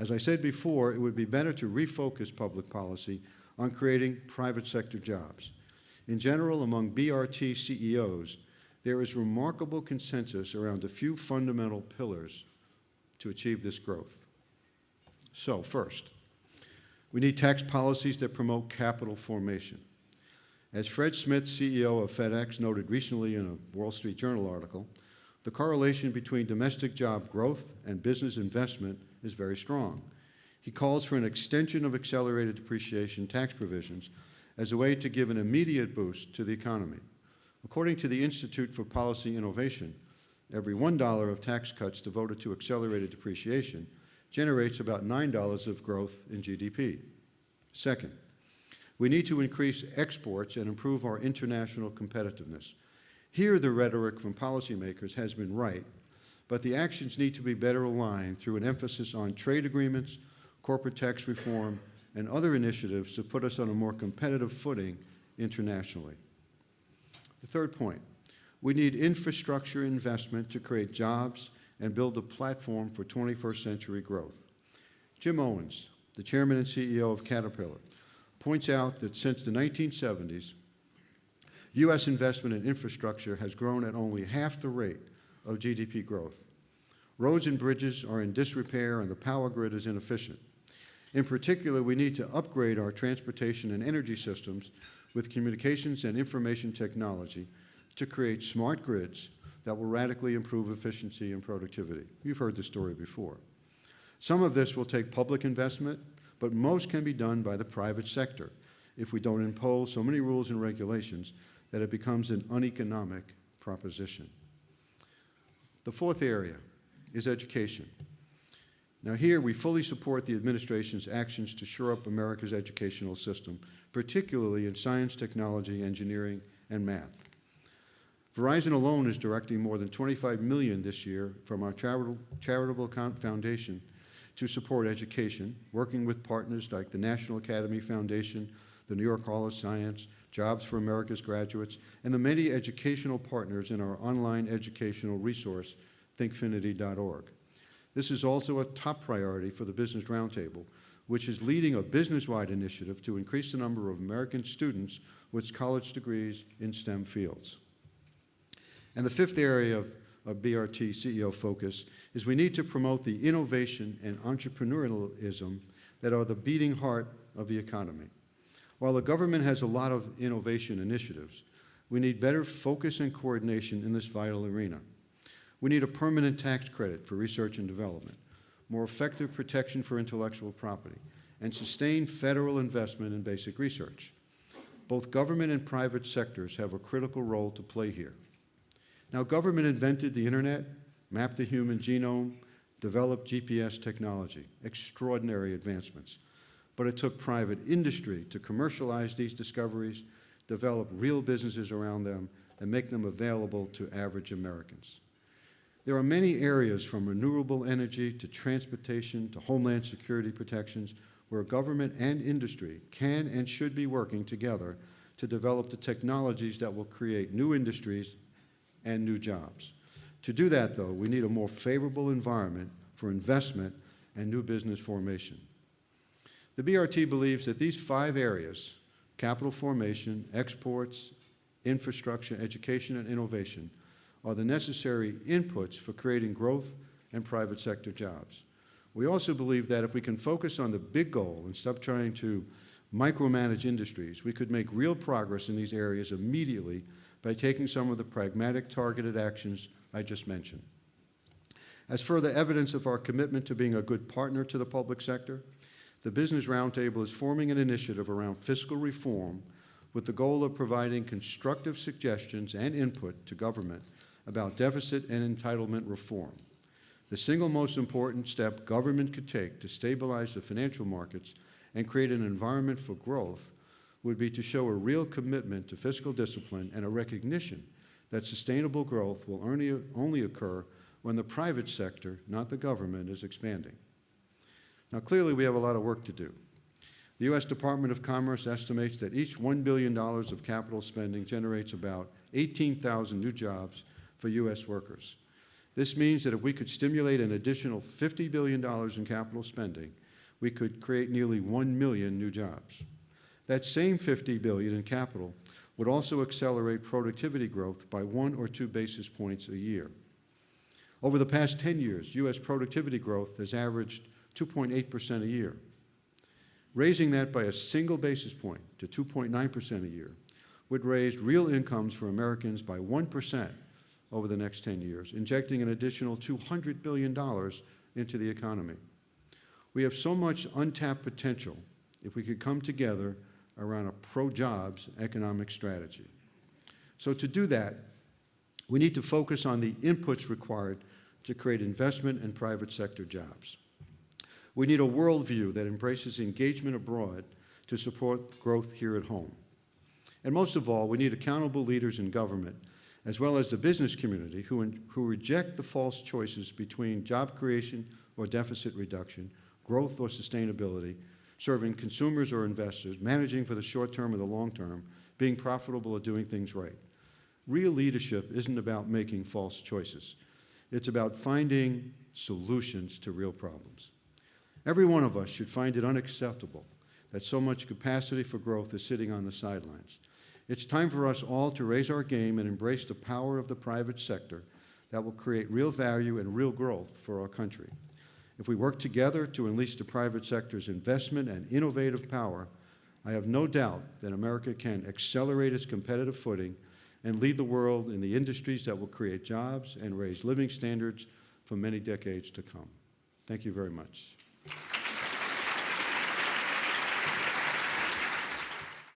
As I said before, it would be better to refocus public policy on creating private sector jobs. In general, among BRT CEOs, there is remarkable consensus around a few fundamental pillars to achieve this growth. So, first, we need tax policies that promote capital formation. As Fred Smith, CEO of FedEx, noted recently in a Wall Street Journal article, the correlation between domestic job growth and business investment is very strong. He calls for an extension of accelerated depreciation tax provisions as a way to give an immediate boost to the economy. According to the Institute for Policy Innovation, every $1 of tax cuts devoted to accelerated depreciation generates about $9 of growth in GDP. Second, we need to increase exports and improve our international competitiveness. Here, the rhetoric from policymakers has been right, but the actions need to be better aligned through an emphasis on trade agreements, corporate tax reform, and other initiatives to put us on a more competitive footing internationally. The third point, we need infrastructure investment to create jobs and build a platform for 21st century growth. Jim Owens, the chairman and CEO of Caterpillar, points out that since the 1970s, U.S. investment in infrastructure has grown at only half the rate of GDP growth. Roads and bridges are in disrepair and the power grid is inefficient. In particular, we need to upgrade our transportation and energy systems with communications and information technology to create smart grids that will radically improve efficiency and productivity. You've heard this story before. Some of this will take public investment, but most can be done by the private sector if we don't impose so many rules and regulations that it becomes an uneconomic proposition. The fourth area is education. Now here, we fully support the administration's actions to shore up America's educational system, particularly in science, technology, engineering, and math. Verizon alone is directing more than $25 million this year from our charitable foundation to support education, working with partners like the National Academy Foundation, the New York Hall of Science, Jobs for America's Graduates, and the many educational partners in our online educational resource, thinkfinity.org. This is also a top priority for the Business Roundtable, which is leading a business-wide initiative to increase the number of American students with college degrees in STEM fields. And the fifth area of BRT CEO focus is we need to promote the innovation and entrepreneurialism that are the beating heart of the economy. While the government has a lot of innovation initiatives, we need better focus and coordination in this vital arena. We need a permanent tax credit for research and development, more effective protection for intellectual property, and sustained federal investment in basic research. Both government and private sectors have a critical role to play here. Now, government invented the internet, mapped the human genome, developed GPS technology, extraordinary advancements. But it took private industry to commercialize these discoveries, develop real businesses around them, and make them available to average Americans. There are many areas from renewable energy to transportation to homeland security protections where government and industry can and should be working together to develop the technologies that will create new industries and new jobs. To do that, though, we need a more favorable environment for investment and new business formation. The BRT believes that these 5 areas, capital formation, exports, infrastructure, education, and innovation, are the necessary inputs for creating growth and private sector jobs. We also believe that if we can focus on the big goal and stop trying to micromanage industries, we could make real progress in these areas immediately by taking some of the pragmatic, targeted actions I just mentioned. As further evidence of our commitment to being a good partner to the public sector, the Business Roundtable is forming an initiative around fiscal reform with the goal of providing constructive suggestions and input to government about deficit and entitlement reform. The single most important step government could take to stabilize the financial markets and create an environment for growth would be to show a real commitment to fiscal discipline and a recognition that sustainable growth will only occur when the private sector, not the government, is expanding. Now, clearly, we have a lot of work to do. The U.S. Department of Commerce estimates that each $1 billion of capital spending generates about 18,000 new jobs for U.S. workers. This means that if we could stimulate an additional $50 billion in capital spending, we could create nearly 1 million new jobs. That same $50 billion in capital would also accelerate productivity growth by 1 or 2 basis points a year. Over the past 10 years, U.S. productivity growth has averaged 2.8% a year. Raising that by a single basis point to 2.9% a year would raise real incomes for Americans by 1% over the next 10 years, injecting an additional $200 billion into the economy. We have so much untapped potential if we could come together around a pro-jobs economic strategy. So to do that, we need to focus on the inputs required to create investment and private sector jobs. We need a worldview that embraces engagement abroad to support growth here at home. And most of all, we need accountable leaders in government, as well as the business community, who reject the false choices between job creation or deficit reduction, growth or sustainability, serving consumers or investors, managing for the short term or the long term, being profitable or doing things right. Real leadership isn't about making false choices. It's about finding solutions to real problems. Every one of us should find it unacceptable that so much capacity for growth is sitting on the sidelines. It's time for us all to raise our game and embrace the power of the private sector that will create real value and real growth for our country. If we work together to unleash the private sector's investment and innovative power, I have no doubt that America can accelerate its competitive footing and lead the world in the industries that will create jobs and raise living standards for many decades to come. Thank you very much.